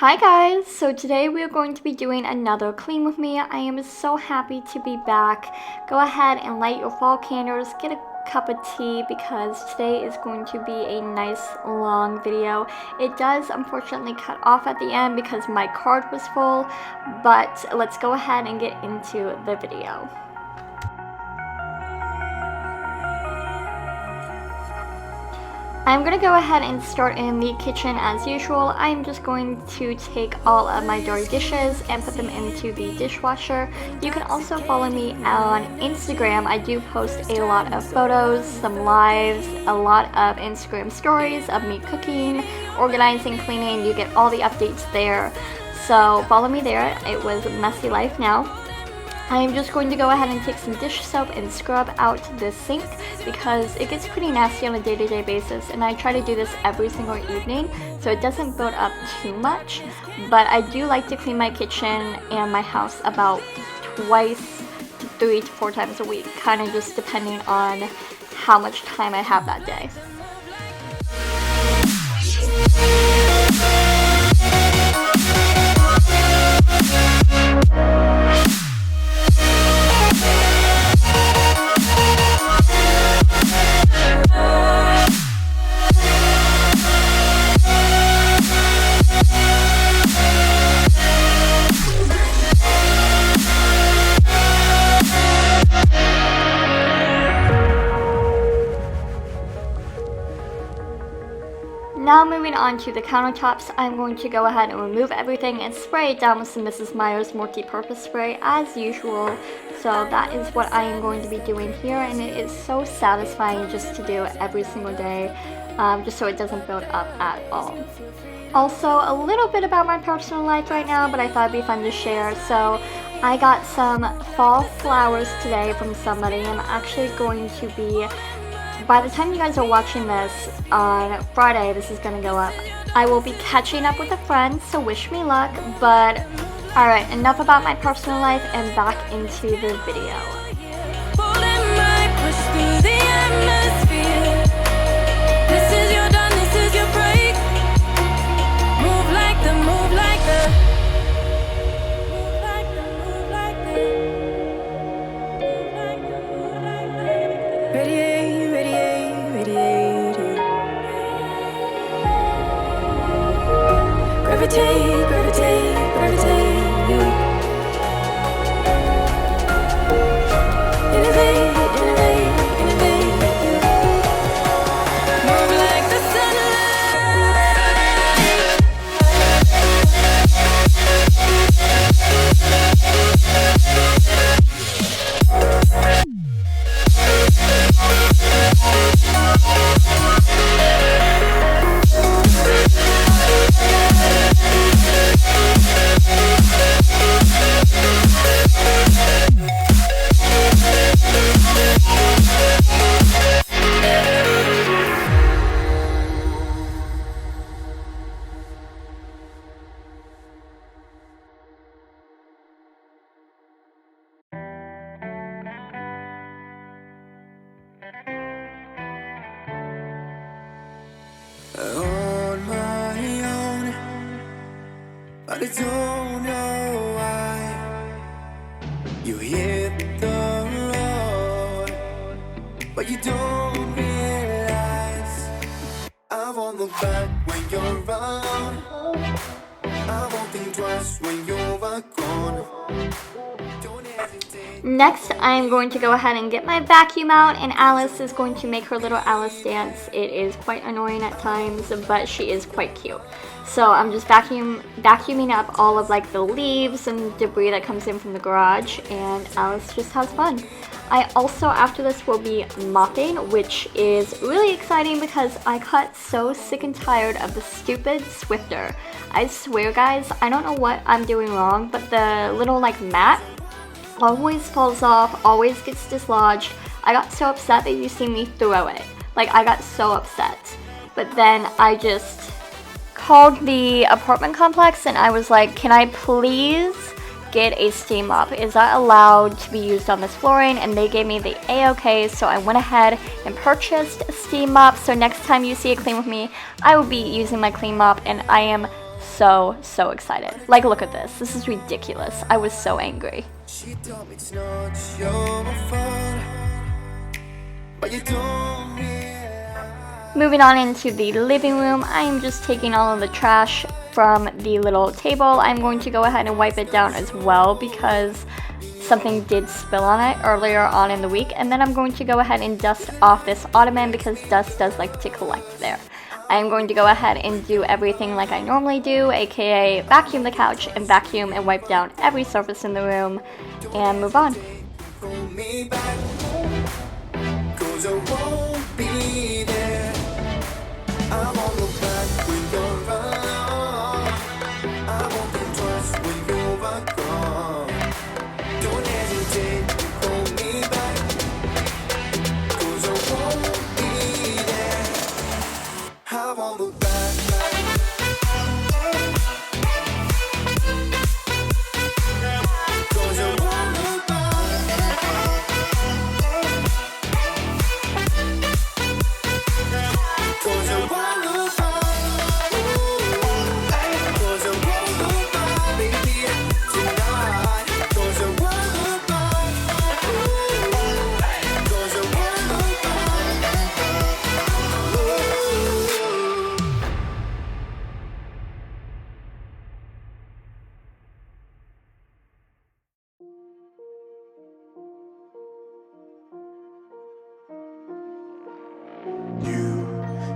Hi guys, so today we are going to be doing another clean with me. I am so happy to be back. Go ahead and light your fall candles, get a cup of tea because today is going to be a nice long video. It does unfortunately cut off at the end because my card was full, but let's go ahead and get into the video. I'm going to go ahead and start in the kitchen as usual. I'm just going to take all of my dirty dishes and put them into the dishwasher. You can also follow me on Instagram. I do post a lot of photos, some lives, a lot of Instagram stories of me cooking, organizing, cleaning. You get all the updates there. So follow me there. It was messilifenow. I am just going to go ahead and take some dish soap and scrub out the sink because it gets pretty nasty on a day-to-day basis, and I try to do this every single evening so it doesn't build up too much. But I do like to clean my kitchen and my house about twice to 3 to 4 times a week, kind of just depending on how much time I have that day. Now moving on to the countertops, I'm going to go ahead and remove everything and spray it down with some Mrs. Meyers multi-purpose spray as usual. So that is what I am going to be doing here, and it is so satisfying just to do every single day, just so it doesn't build up at all. Also, a little bit about my personal life right now, but I thought it'd be fun to share. So I got some fall flowers today from somebody. I'm actually going to be, by the time you guys are watching this on Friday, this is going to go up. I will be catching up with a friend, so wish me luck. But alright, enough about my personal life and back into the video. Gravitate, gravitate, gravitate, innovate, innovate, innovate, move like the on my own, but I don't know why you hit the road, but you don't realize I won't look back when you're around. I won't think twice when you're gone. Next, I'm going to go ahead and get my vacuum out, and Alice is going to make her little Alice dance. It is quite annoying at times, but she is quite cute. So I'm just vacuuming up all of like the leaves and debris that comes in from the garage, and Alice just has fun. I also, after this, will be mopping, which is really exciting because I got so sick and tired of the stupid Swifter. I swear guys, I don't know what I'm doing wrong, but the little like mat always falls off, always gets dislodged. I got so upset that you see me throw it. Like, I got so upset. But then I just called the apartment complex and I was like, can I please get a steam mop? Is that allowed to be used on this flooring? And they gave me the A-OK, so I went ahead and purchased a steam mop. So next time you see a clean with me, I will be using my clean mop, and I am so excited. Like, look at this. This is ridiculous. I was so angry. She told me it's not your fault, but you don't realize. Moving on into the living room, I am just taking all of the trash from the little table. I'm going to go ahead and wipe it down as well because something did spill on it earlier on in the week. And then I'm going to go ahead and dust off this ottoman because dust does like to collect there. I'm going to go ahead and do everything like I normally do, aka vacuum the couch and vacuum and wipe down every surface in the room and move on.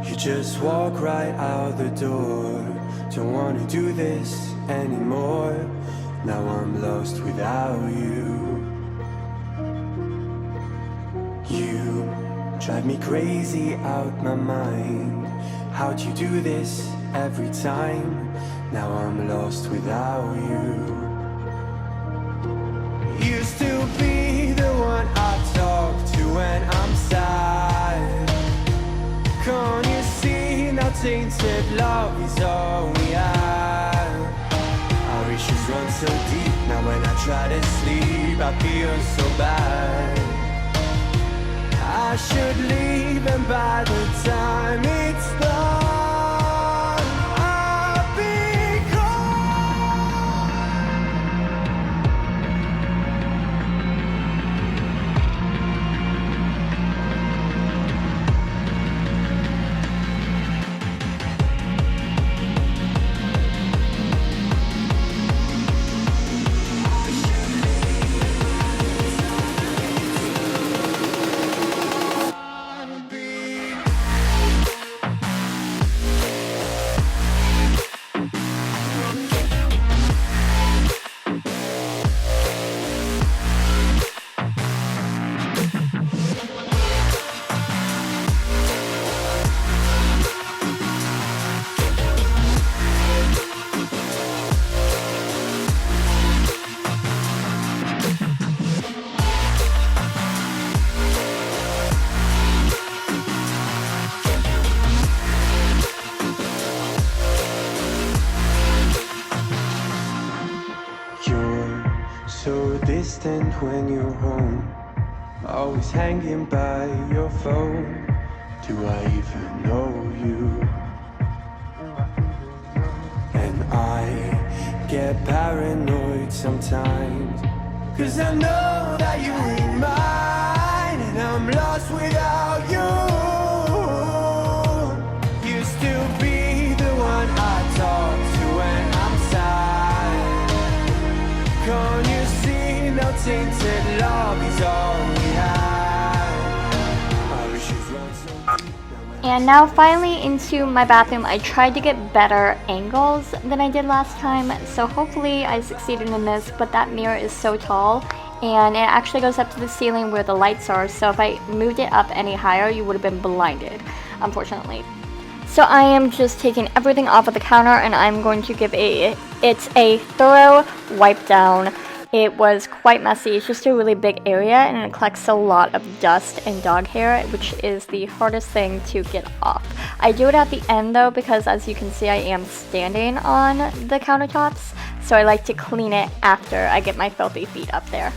You just walk right out the door. Don't wanna do this anymore. Now I'm lost without you. You drive me crazy out my mind. How'd you do this every time? Now I'm lost without you. Used to be the one I talk to when I'm sad. Can't you see now tainted love is all we have? Our issues run so deep. Now when I try to sleep I feel so bad. I should leave and by the time it's done I'll be so distant when you're home, always hanging by your phone. Do I even know you? And I get paranoid sometimes, 'cause I know that you ain't mine, and I'm lost without you. Used to be the one I talk to when I'm sad. Can't you see now tainted love is all we have? Our issues run so deep. And now finally into my bathroom. I tried to get better angles than I did last time, so hopefully I succeeded in this, but that mirror is so tall and it actually goes up to the ceiling where the lights are, so if I moved it up any higher you would have been blinded, unfortunately. So I am just taking everything off of the counter and I'm going to give it a thorough wipe down. It was quite messy. It's just a really big area and it collects a lot of dust and dog hair, which is the hardest thing to get off. I do it at the end though because as you can see I am standing on the countertops, so I like to clean it after I get my filthy feet up there.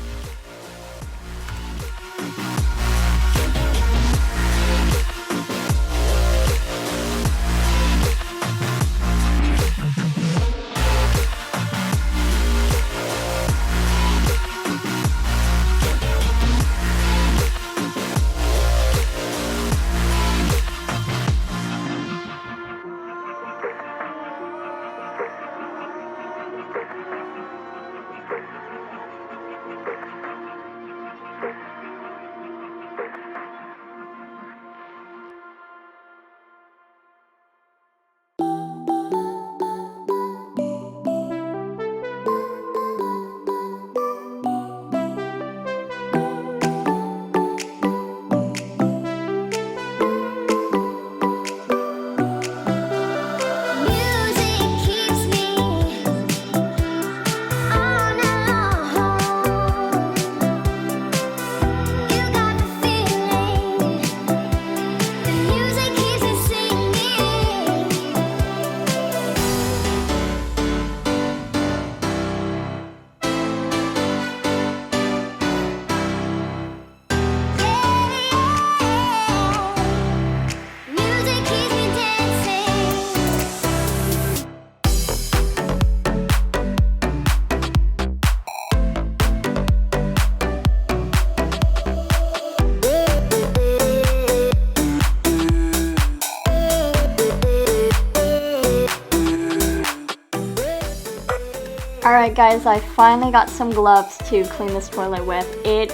Alright guys, I finally got some gloves to clean this toilet with. It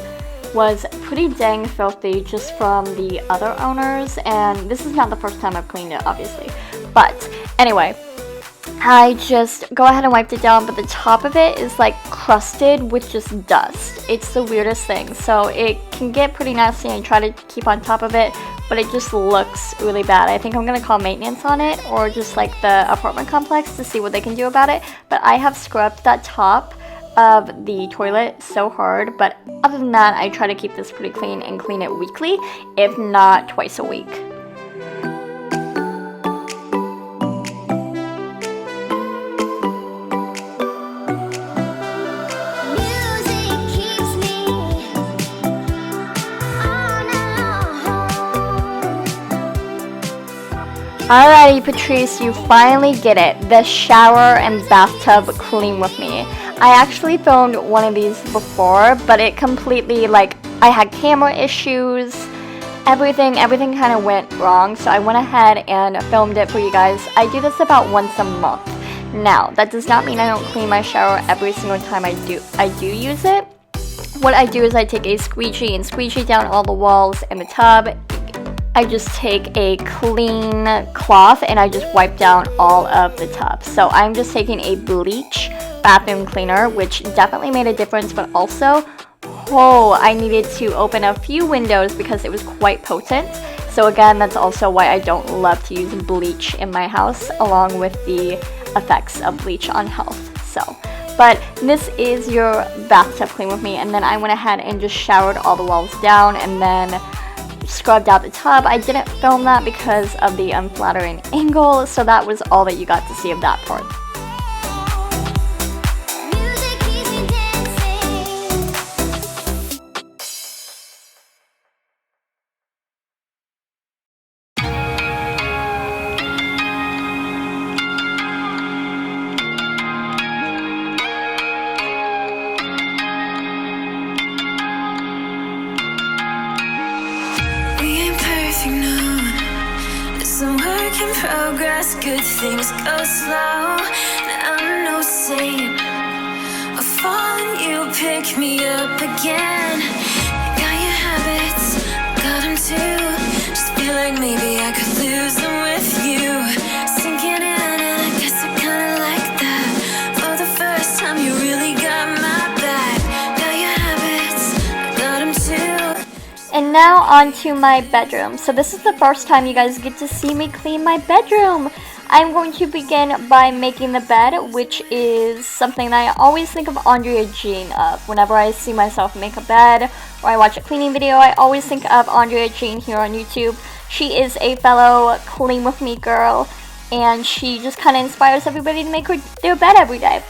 was pretty dang filthy just from the other owners, and this is not the first time I've cleaned it, obviously. But anyway, I just go ahead and wiped it down, but the top of it is like crusted with just dust. It's the weirdest thing. So it can get pretty nasty and try to keep on top of it, but it just looks really bad. I think I'm gonna call maintenance on it, or just like the apartment complex to see what they can do about it. But I have scrubbed that top of the toilet so hard, but other than that, I try to keep this pretty clean and clean it weekly, if not twice a week. Alrighty, Patrice, you finally get it. The shower and bathtub clean with me. I actually filmed one of these before, but it completely, like, I had camera issues, everything kind of went wrong, so I went ahead and filmed it for you guys. I do this about once a month. Now, that does not mean I don't clean my shower every single time I do use it. What I do is I take a squeegee and squeegee down all the walls in the tub. I just take a clean cloth and I just wipe down all of the tub. So I'm just taking a bleach bathroom cleaner, which definitely made a difference, but also, I needed to open a few windows because it was quite potent. So again, that's also why I don't love to use bleach in my house, along with the effects of bleach on health. So, but this is your bathtub clean with me, and then I went ahead and just showered all the walls down and then scrubbed out the tub. I didn't film that because of the unflattering angle, so that was all that you got to see of that part. Some work in progress, good things go slow. And I'm no saint. I fall and you pick me up again. Got your habits, got them too. Just feel like maybe I could lose them with you. Sinking in, and I guess I kinda like that. For the first time, you really got my back. Got your habits, got them too. And now on to my bedroom. So this is the first time you guys get to see me clean my bedroom. I'm going to begin by making the bed, which is something that I always think of Andrea Jean of. Whenever I see myself make a bed or I watch a cleaning video, I always think of Andrea Jean here on YouTube. She is a fellow clean with me girl, and she just kind of inspires everybody to make their bed every day.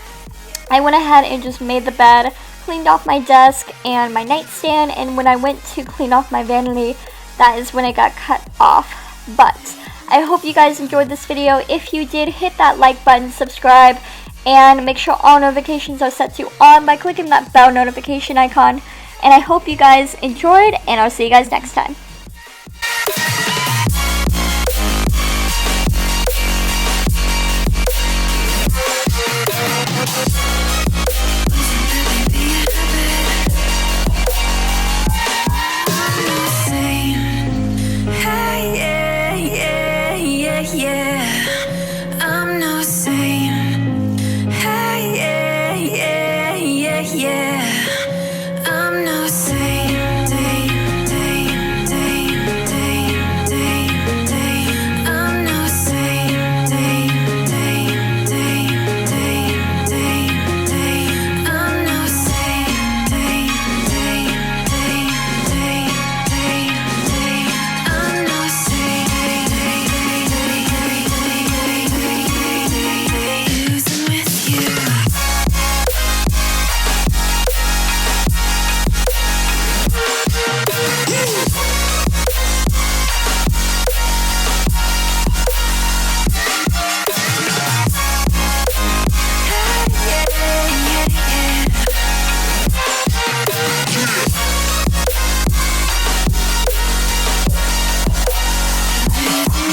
I went ahead and just made the bed, cleaned off my desk and my nightstand, and when I went to clean off my vanity, that is when it got cut off. But I hope you guys enjoyed this video. If you did, hit that like button, subscribe, and make sure all notifications are set to on by clicking that bell notification icon. And I hope you guys enjoyed, and I'll see you guys next time.